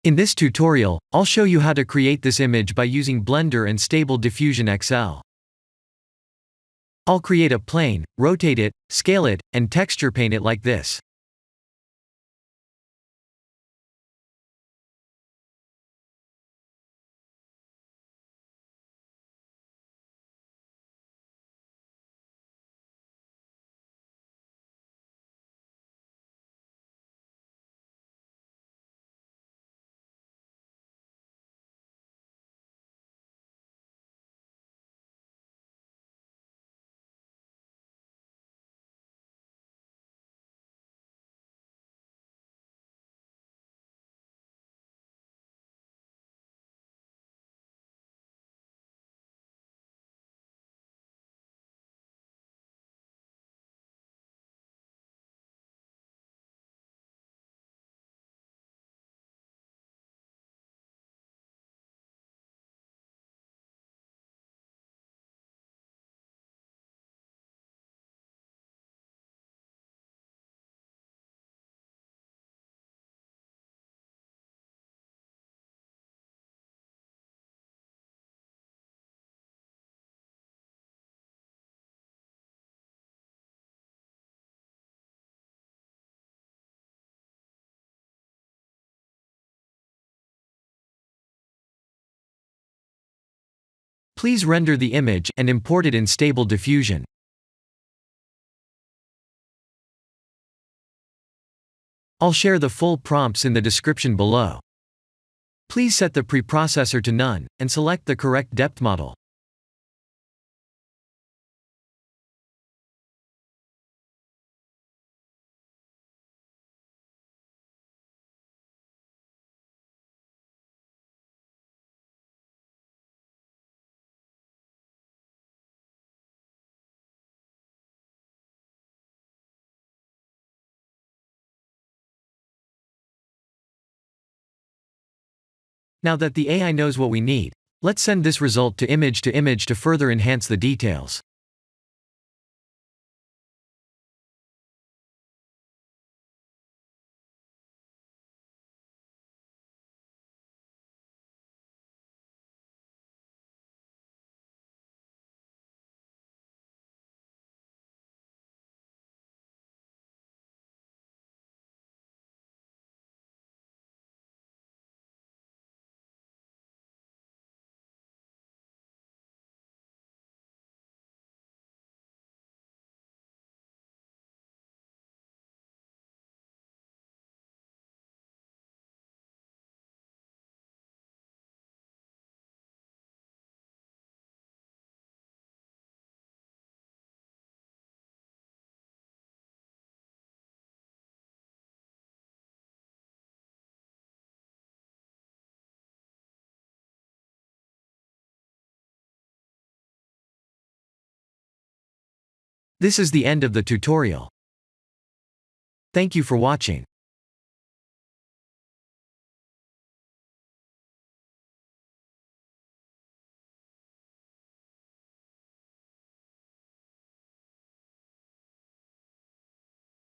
In this tutorial, I'll show you how to create this image by using Blender and Stable Diffusion XL. I'll create a plane, rotate it, scale it, and texture paint it like this. Please render the image and import it in Stable Diffusion. I'll share the full prompts in the description below. Please set the preprocessor to none, and select the correct depth model. Now that the AI knows what we need, let's send this result to image to further enhance the details. This is the end of the tutorial. Thank you for watching.